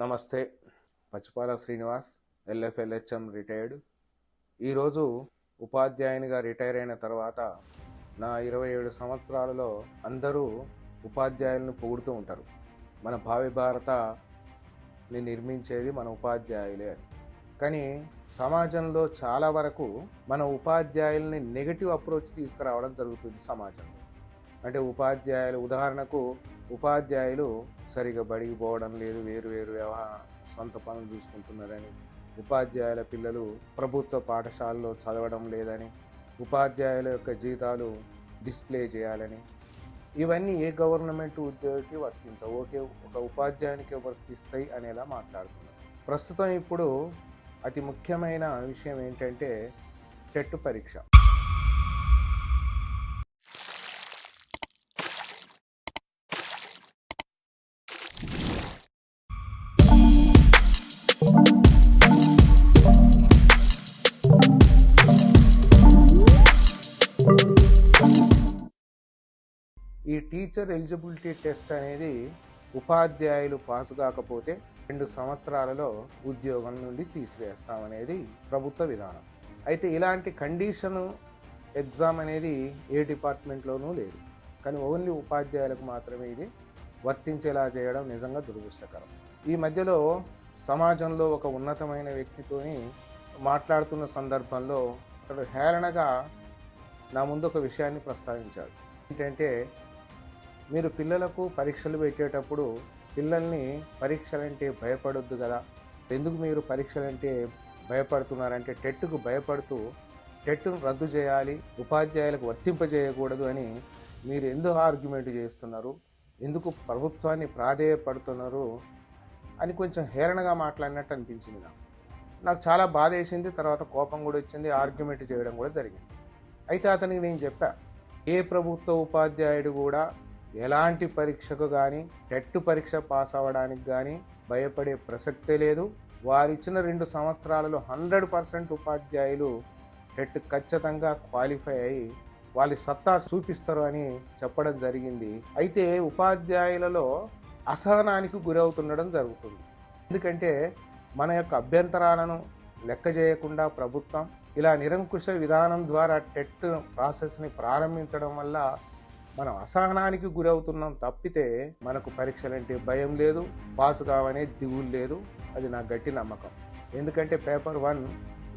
నమస్తే. Pachipala Srinivas, LFLHM retired. ఈరోజు ఉపాధ్యాయునిగా retire అయిన తర్వాత నా 27 సంవత్సరాలలో అందరూ ఉపాధ్యాయులను పొగుడుతూ ఉంటారు. మన భావి భారతని నిర్మించేది మన ఉపాధ్యాయులే అని. కానీ సమాజంలో చాలా వరకు మన ఉపాధ్యాయుల్ని నెగటివ్ అప్రోచ్ తీసుకురావడం జరుగుతుంది సమాజంలో. అంటే ఉదాహరణకు ఉపాధ్యాయులు సరిగా బడికి పోవడం లేదు, వేరు సొంత పనులు చూసుకుంటున్నారని, ఉపాధ్యాయుల పిల్లలు ప్రభుత్వ పాఠశాలలో చదవడం లేదని, ఉపాధ్యాయుల యొక్క జీతాలు డిస్ప్లే చేయాలని, ఇవన్నీ ఏ గవర్నమెంట్ ఉద్యోగికి వర్తించవు, ఒక ఉపాధ్యాయునికి వర్తిస్తాయి అనేలా మాట్లాడుతున్నారు. ప్రస్తుతం ఇప్పుడు అతి ముఖ్యమైన విషయం ఏంటంటే టెట్ పరీక్ష. ఈ టీచర్ ఎలిజిబిలిటీ టెస్ట్ అనేది ఉపాధ్యాయులు పాస్ కాకపోతే 2 సంవత్సరాలలో ఉద్యోగం నుండి తీసివేస్తామనేది ప్రభుత్వ విధానం. అయితే ఇలాంటి కండిషను ఎగ్జామ్ అనేది ఏ డిపార్ట్మెంట్లోనూ లేదు, కానీ ఓన్లీ ఉపాధ్యాయులకు మాత్రమే ఇది వర్తించేలా చేయడం నిజంగా దురదృష్టకరం. ఈ మధ్యలో సమాజంలో ఒక ఉన్నతమైన వ్యక్తితోని మాట్లాడుతున్న సందర్భంలో అతడు హేళనగా నా ముందు ఒక విషయాన్ని ప్రస్తావించాడు. ఏంటంటే, మీరు పిల్లలకు పరీక్షలు పెట్టేటప్పుడు పిల్లల్ని పరీక్షలంటే భయపడొద్దు కదా, ఎందుకు మీరు పరీక్షలంటే భయపడుతున్నారంటే టెట్కు భయపడుతూ టెట్ను రద్దు చేయాలి, ఉపాధ్యాయులకు వర్తింపజేయకూడదు అని మీరు ఎందుకు ఆర్గ్యుమెంట్ చేస్తున్నారు, ఎందుకు ప్రభుత్వాన్ని ప్రాధేయపడుతున్నారు అని కొంచెం హేళనగా మాట్లాడినట్టు అనిపించింది. నాకు చాలా బాధ వేసింది, తర్వాత కోపం కూడా వచ్చింది, ఆర్గ్యుమెంట్ చేయడం కూడా జరిగింది. అయితే అతనికి నేను చెప్పా, ఏ ప్రభుత్వ ఉపాధ్యాయుడు కూడా ఎలాంటి పరీక్షకు కానీ టెట్ పరీక్ష పాస్ అవ్వడానికి కానీ భయపడే ప్రసక్తే లేదు. వారిచ్చిన 2 సంవత్సరాలలో 100% ఉపాధ్యాయులు టెట్ ఖచ్చితంగా క్వాలిఫై అయ్యి వాళ్ళ సత్తా చూపిస్తారు అని చెప్పడం జరిగింది. అయితే ఉపాధ్యాయులలో అసహనానికి గురవుతుండడం జరుగుతుంది. ఎందుకంటే మన యొక్క అభ్యంతరాలను లెక్క చేయకుండా ప్రభుత్వం ఇలా నిరంకుశ విధానం ద్వారా టెట్ ప్రాసెస్ని ప్రారంభించడం వల్ల మనం అసహనానికి గురవుతున్నాం తప్పితే మనకు పరీక్షలంటే భయం లేదు, పాస్ కావనే దిగులు లేదు. అది నా గట్టి నమ్మకం. ఎందుకంటే పేపర్ 1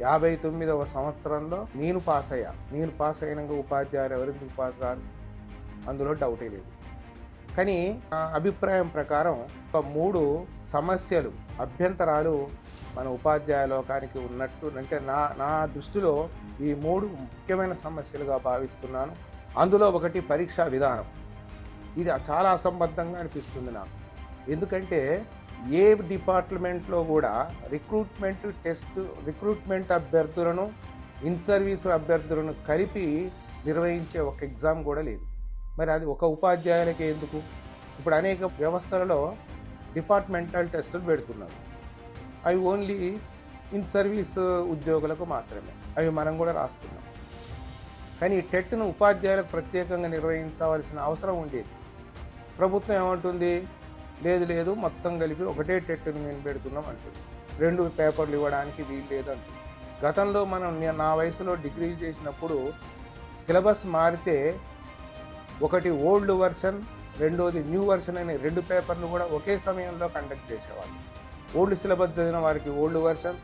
59వ సంవత్సరంలో నేను పాస్ అయినాక ఉపాధ్యాయులు ఎవరికి పాస్ కాదు, అందులో డౌటే లేదు. కానీ నా అభిప్రాయం ప్రకారం ఒక 3 సమస్యలు, అభ్యంతరాలు మన ఉపాధ్యాయ లోకానికి ఉన్నట్టు, అంటే నా దృష్టిలో ఈ 3 ముఖ్యమైన సమస్యలుగా భావిస్తున్నాను. అందులో ఒకటి పరీక్షా విధానం. ఇది చాలా అసంబద్ధంగా అనిపిస్తుంది నాకు. ఎందుకంటే ఏ డిపార్ట్మెంట్లో కూడా రిక్రూట్మెంట్ అభ్యర్థులను, ఇన్ సర్వీస్ అభ్యర్థులను కలిపి నిర్వహించే ఒక ఎగ్జామ్ కూడా లేదు. మరి అది ఒక ఉపాధ్యాయులకి ఎందుకు? ఇప్పుడు అనేక వ్యవస్థలలో డిపార్ట్మెంటల్ టెస్టులు పెడుతున్నారు. అవి ఓన్లీ ఇన్ సర్వీస్ ఉద్యోగులకు మాత్రమే, అవి మనం కూడా రాస్తున్నాం. కానీ ఈ టెట్ను ఉపాధ్యాయులకు ప్రత్యేకంగా నిర్వహించవలసిన అవసరం ఉండేది. ప్రభుత్వం ఏమంటుంది, లేదు మొత్తం కలిపి ఒకటే టెట్ను మేము పెడుతున్నాం అంటుంది, 2 పేపర్లు ఇవ్వడానికి వీలు లేదు అంటుంది. గతంలో నా వయసులో డిగ్రీ చేసినప్పుడు సిలబస్ మారితే ఒకటి ఓల్డ్ వర్షన్, రెండోది న్యూ వర్షన్ అనే 2 పేపర్లు కూడా ఒకే సమయంలో కండక్ట్ చేసేవాళ్ళు. ఓల్డ్ సిలబస్ చదివిన వారికి ఓల్డ్ వర్షన్,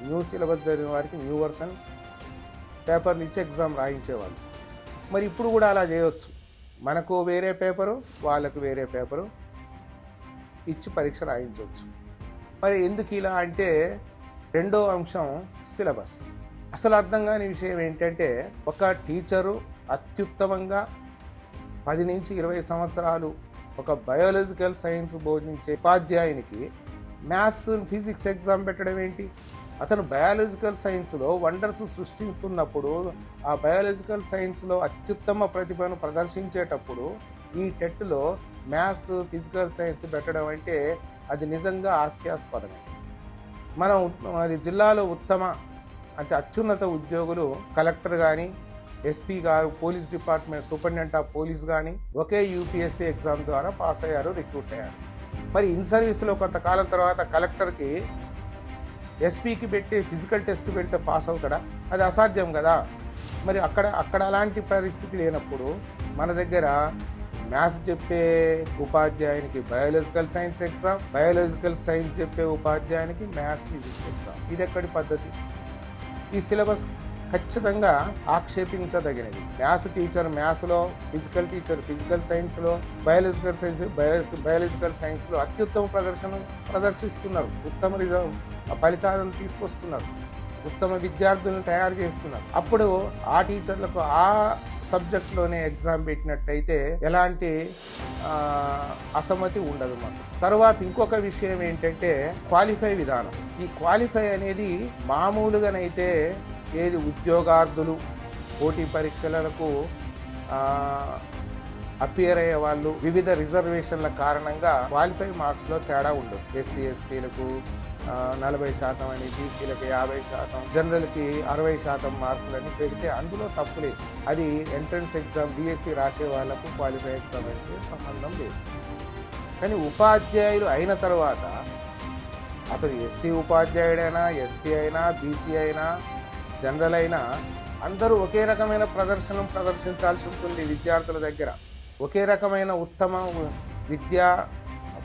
న్యూ సిలబస్ చదివిన వారికి న్యూ వర్షన్ పేపర్లు ఇచ్చి ఎగ్జామ్ రాయించేవాళ్ళు. మరి ఇప్పుడు కూడా అలా చేయవచ్చు. మనకు వేరే పేపరు, వాళ్ళకు వేరే పేపరు ఇచ్చి పరీక్ష రాయించవచ్చు. మరి ఎందుకు ఇలా అంటే, రెండో అంశం సిలబస్. అసలు అర్థం కాని విషయం ఏంటంటే, ఒక టీచరు అత్యుత్తమంగా 10 నుంచి 20 సంవత్సరాలు ఒక బయాలజికల్ సైన్స్ బోధించే ఉపాధ్యాయునికి మ్యాథ్స్, ఫిజిక్స్ ఎగ్జామ్ పెట్టడం ఏంటి? అతను బయాలజికల్ సైన్స్లో వండర్స్ సృష్టిస్తున్నప్పుడు, ఆ బయాలజికల్ సైన్స్లో అత్యుత్తమ ప్రతిభను ప్రదర్శించేటప్పుడు ఈ టెట్లో మ్యాథ్స్, ఫిజికల్ సైన్స్ పెట్టడం అంటే అది నిజంగా హాస్యాస్పదమే. అది జిల్లాలో అత్యున్నత ఉద్యోగులు, కలెక్టర్ కానీ, ఎస్పీ గారు, police department superintendent of police కానీ ఒకే యూపీఎస్సీ ఎగ్జామ్ ద్వారా పాస్ అయ్యారు, రిక్రూట్ అయ్యారు. మరి ఇన్ సర్వీస్లో కొంతకాలం తర్వాత కలెక్టర్కి ఎస్పీకి పెట్టి ఫిజికల్ టెస్ట్ పెడితే పాస్ అవుతాడా? అది అసాధ్యం కదా. మరి అక్కడ అలాంటి పరిస్థితి లేనప్పుడు మన దగ్గర మ్యాథ్స్ చెప్పే ఉపాధ్యాయునికి biological science exam, biological science చెప్పే ఉపాధ్యాయునికి మ్యాథ్స్ ఫిజిక్స్ ఎగ్జామ్. ఇది ఎక్కడి పద్ధతి? ఈ సిలబస్ ఖచ్చితంగా ఆక్షేపించదగినది. మ్యాథ్స్ టీచర్ మ్యాథ్స్లో, ఫిజికల్ టీచర్ ఫిజికల్ సైన్స్లో, బయాలజికల్ సైన్స్లో అత్యుత్తమ ప్రదర్శిస్తున్నారు. ఉత్తమ ఫలితాలను తీసుకొస్తున్నారు. ఉత్తమ విద్యార్థులను తయారు చేస్తున్నారు. అప్పుడు ఆ టీచర్లకు ఆ సబ్జెక్ట్లోనే ఎగ్జామ్ పెట్టినట్టయితే ఎలాంటి అసమ్మతి ఉండదు మాకు. తర్వాత ఇంకొక విషయం ఏంటంటే క్వాలిఫై విధానం. ఈ క్వాలిఫై అనేది మామూలుగానైతే ఏది ఉద్యోగార్థులు పోటీ పరీక్షలకు అపియర్ అయ్యే వాళ్ళు వివిధ రిజర్వేషన్ల కారణంగా క్వాలిఫై మార్క్స్లో తేడా ఉండదు. ఎస్సీ ఎస్టీలకు 40% అని, బీసీలకు 50%, జనరల్కి 60% మార్కులని పెడితే అందులో తప్పులేదు. అది ఎంట్రన్స్ ఎగ్జామ్ బీఎస్సీ రాసే వాళ్ళకు క్వాలిఫై ఎగ్జామ్ అయితే సంబంధం లేదు. కానీ ఉపాధ్యాయులు అయిన తర్వాత అతను ఎస్సీ ఉపాధ్యాయుడైనా, ఎస్టీ అయినా, బీసీ అయినా, జనరల్ అయినా అందరూ ఒకే రకమైన ప్రదర్శించాల్సి ఉంటుంది. విద్యార్థుల దగ్గర ఒకే రకమైన ఉత్తమ విద్యా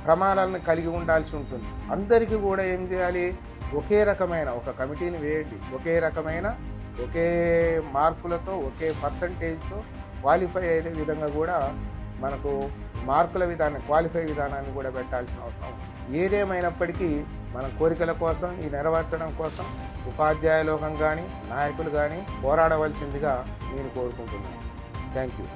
ప్రమాణాలను కలిగి ఉండాల్సి ఉంటుంది. అందరికీ కూడా ఏం చేయాలి? ఒకే రకమైన ఒక కమిటీని వేయండి. ఒకే మార్కులతో, ఒకే పర్సంటేజ్తో క్వాలిఫై అయ్యే విధంగా కూడా మనకు మార్కుల విధానం, క్వాలిఫై విధానాన్ని కూడా పెట్టాల్సిన అవసరం. ఏదేమైనప్పటికీ మన కోరికల కోసం, ఈ నెరవేర్చడం కోసం ఉపాధ్యాయ లోకం కానీ, నాయకులు కానీ పోరాడవలసిందిగా నేను కోరుకుంటున్నాను. Thank you.